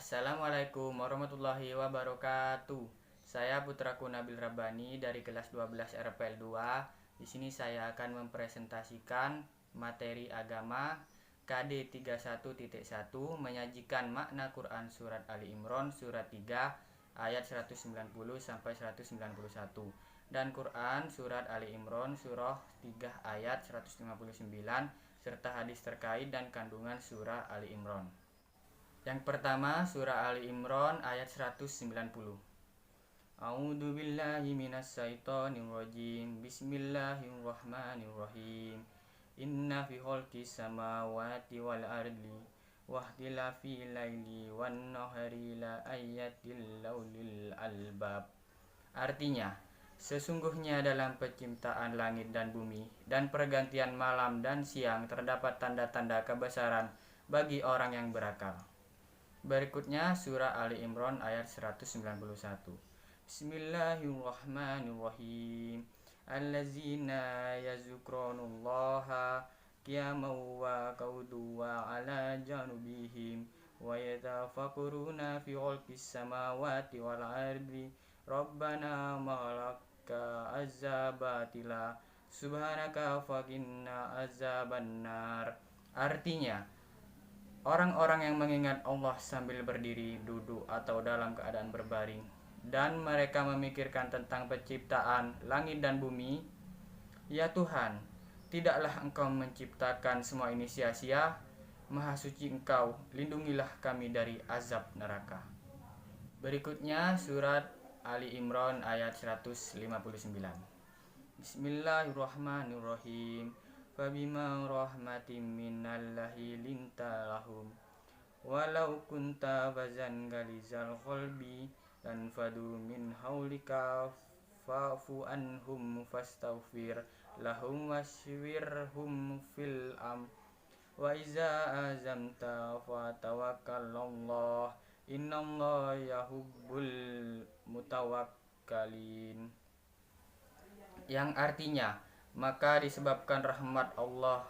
Assalamualaikum warahmatullahi wabarakatuh. Saya putraku Nabil Rabbani dari kelas 12 RPL 2. Di sini saya akan mempresentasikan materi agama KD 31.1 menyajikan makna Quran surat Ali Imran surat 3 ayat 190 sampai 191 dan Quran surat Ali Imran surah 3 ayat 159 serta hadis terkait dan kandungan surah Ali Imran. Yang pertama, surah Ali Imran ayat 190. A'udzu billahi minasyaitonir rajim. Bismillahirrahmanirrahim. Inna fi khalqis samawati wal ardi wahtilafil laili wan nahari la ayatil laulil albab. Artinya, sesungguhnya dalam penciptaan langit dan bumi dan pergantian malam dan siang terdapat tanda-tanda kebesaran bagi orang yang berakal. Berikutnya surah Ali Imran ayat 191. Bismillahirrahmanirrahim. Allazina yazkurunallaha qiyaman wa qu'udan wa 'ala janubihim wa yatafakkaruna fi khalqis samawati wal ardi rabbana ma khalaqta azabatila subhanaka faqina azabannar. Artinya, orang-orang yang mengingat Allah sambil berdiri, duduk, atau dalam keadaan berbaring, dan mereka memikirkan tentang penciptaan langit dan bumi, ya Tuhan, tidaklah Engkau menciptakan semua ini sia-sia, Maha Suci Engkau, lindungilah kami dari azab neraka. Berikutnya surat Ali Imran ayat 159. Bismillahirrahmanirrahim. Fabima rahmatin minallahi linta lahum walau kunta fazan galizal qalbi lan fadu min haulika fa'fu anhum fastaghfir lahum waswirhum fil wa iza azamta fatawakkalallah innallaha yuhibbul mutawakkalin. Yang artinya, maka disebabkan rahmat Allah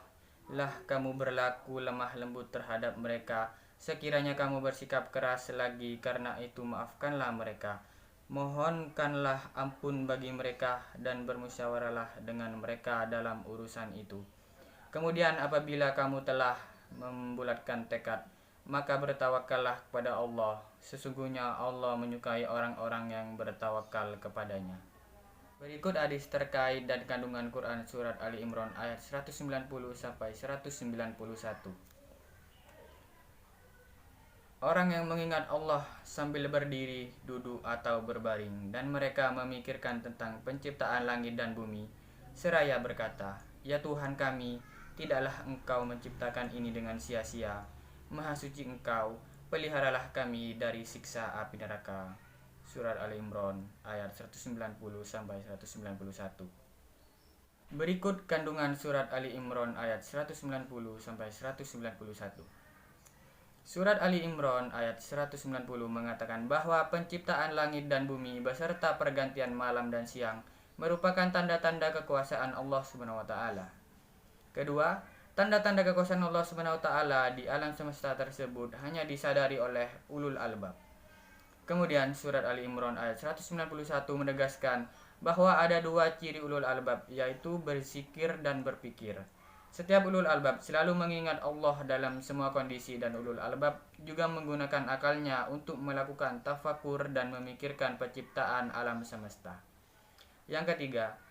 lah kamu berlaku lemah lembut terhadap mereka. Sekiranya kamu bersikap keras lagi karena itu maafkanlah mereka. Mohonkanlah ampun bagi mereka dan bermusyawarahlah dengan mereka dalam urusan itu. Kemudian apabila kamu telah membulatkan tekad, maka bertawakallah kepada Allah. Sesungguhnya Allah menyukai orang-orang yang bertawakal kepadanya. Berikut hadis terkait dan kandungan Quran surat Ali Imran ayat 190 sampai 191. Orang yang mengingat Allah sambil berdiri, duduk, atau berbaring, dan mereka memikirkan tentang penciptaan langit dan bumi, seraya berkata, ya Tuhan kami, tidaklah Engkau menciptakan ini dengan sia-sia. Maha Suci Engkau, peliharalah kami dari siksa api neraka. Surat Ali Imran ayat 190 sampai 191. Berikut kandungan surat Ali Imran ayat 190 sampai 191. Surat Ali Imran ayat 190 mengatakan bahwa penciptaan langit dan bumi beserta pergantian malam dan siang merupakan tanda-tanda kekuasaan Allah Subhanahu wa taala. Kedua, tanda-tanda kekuasaan Allah Subhanahu wa taala di alam semesta tersebut hanya disadari oleh ulul albab. Kemudian surat Ali Imran ayat 191 menegaskan bahwa ada dua ciri ulul albab, yaitu berzikir dan berpikir. Setiap ulul albab selalu mengingat Allah dalam semua kondisi dan ulul albab juga menggunakan akalnya untuk melakukan tafakur dan memikirkan penciptaan alam semesta. Yang ketiga,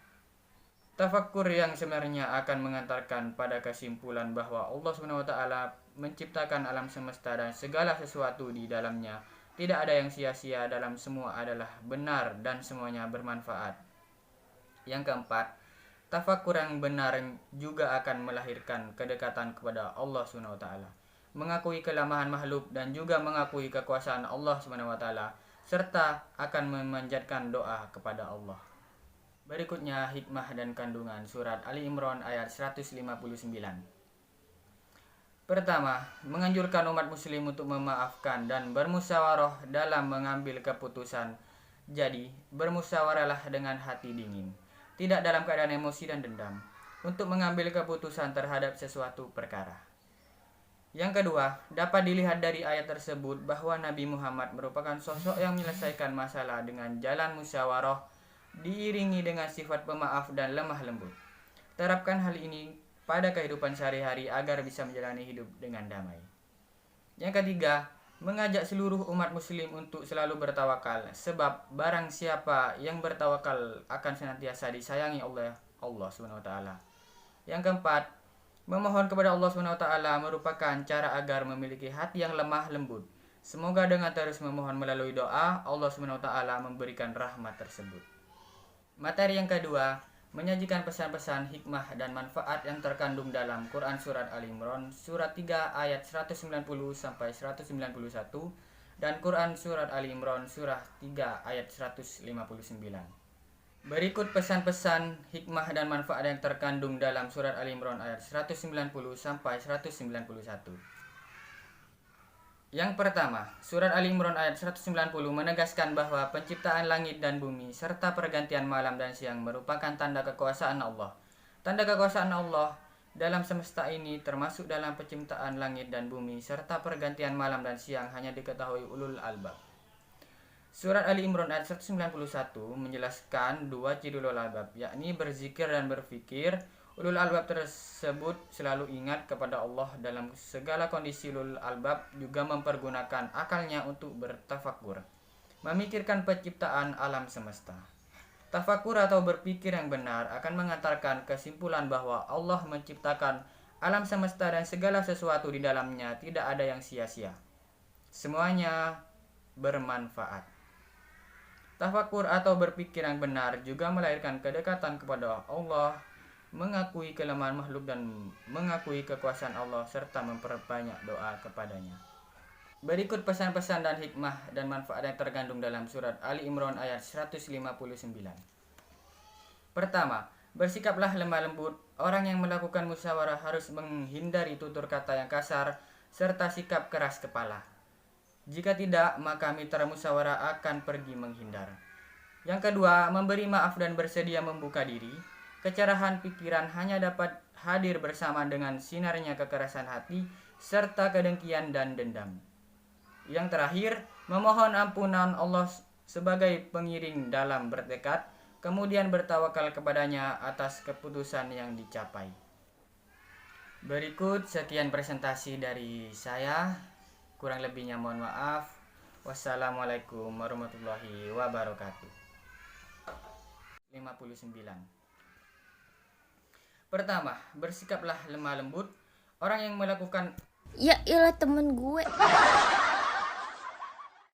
tafakur yang sebenarnya akan mengantarkan pada kesimpulan bahwa Allah SWT menciptakan alam semesta dan segala sesuatu di dalamnya. Tidak ada yang sia-sia, dalam semua adalah benar dan semuanya bermanfaat. Yang keempat, tafakur yang benar juga akan melahirkan kedekatan kepada Allah SWT, mengakui kelemahan makhluk dan juga mengakui kekuasaan Allah SWT, serta akan memanjatkan doa kepada Allah. Berikutnya hikmah dan kandungan surat Ali Imran ayat 159. Pertama, menganjurkan umat muslim untuk memaafkan dan bermusyawarah dalam mengambil keputusan. Jadi, bermusyawarahlah dengan hati dingin, tidak dalam keadaan emosi dan dendam, untuk mengambil keputusan terhadap sesuatu perkara. Yang kedua, dapat dilihat dari ayat tersebut bahwa Nabi Muhammad merupakan sosok yang menyelesaikan masalah dengan jalan musyawarah, diiringi dengan sifat pemaaf dan lemah lembut. Terapkan hal ini pada kehidupan sehari-hari agar bisa menjalani hidup dengan damai. Yang ketiga, mengajak seluruh umat muslim untuk selalu bertawakal, sebab barang siapa yang bertawakal akan senantiasa disayangi oleh Allah SWT. Yang keempat, memohon kepada Allah SWT merupakan cara agar memiliki hati yang lemah lembut. Semoga dengan terus memohon melalui doa, Allah SWT memberikan rahmat tersebut. Materi yang kedua, menyajikan pesan-pesan hikmah dan manfaat yang terkandung dalam Quran Surat Al-Imran Surat 3 ayat 190-191 dan Quran Surat Al-Imran Surah 3 ayat 159. Berikut pesan-pesan hikmah dan manfaat yang terkandung dalam Surat Al-Imran ayat 190-191. Yang pertama, Surat Al-Imran ayat 190 menegaskan bahwa penciptaan langit dan bumi serta pergantian malam dan siang merupakan tanda kekuasaan Allah. Tanda kekuasaan Allah dalam semesta ini termasuk dalam penciptaan langit dan bumi serta pergantian malam dan siang hanya diketahui ulul albab. Surat Ali Imran ayat 191 menjelaskan dua ciri ulul albab, yakni berzikir dan berfikir. Ulul albab tersebut selalu ingat kepada Allah dalam segala kondisi. Ulul albab juga mempergunakan akalnya untuk bertafakur, memikirkan penciptaan alam semesta. Tafakur atau berpikir yang benar akan mengantarkan kesimpulan bahwa Allah menciptakan alam semesta dan segala sesuatu di dalamnya tidak ada yang sia-sia. Semuanya bermanfaat. Tafakur atau berpikir yang benar juga melahirkan kedekatan kepada Allah, mengakui kelemahan makhluk dan mengakui kekuasaan Allah serta memperbanyak doa kepadanya. Berikut pesan-pesan dan hikmah dan manfaat yang terkandung dalam surat Ali Imran ayat 159. Pertama, bersikaplah lemah lembut. Orang yang melakukan musyawarah harus menghindari tutur kata yang kasar serta sikap keras kepala. Jika tidak, maka mitra musyawarah akan pergi menghindar. Yang kedua, memberi maaf dan bersedia membuka diri. Kecerahan pikiran hanya dapat hadir bersama dengan sinarnya kekerasan hati serta kedengkian dan dendam. Yang terakhir, memohon ampunan Allah sebagai pengiring dalam bertekad, kemudian bertawakal kepadanya atas keputusan yang dicapai. Berikut sekian presentasi dari saya. Kurang lebihnya mohon maaf. Wassalamualaikum warahmatullahi wabarakatuh. 59. Pertama, bersikaplah lemah lembut. Orang yang melakukan Ya iyalah temen gue.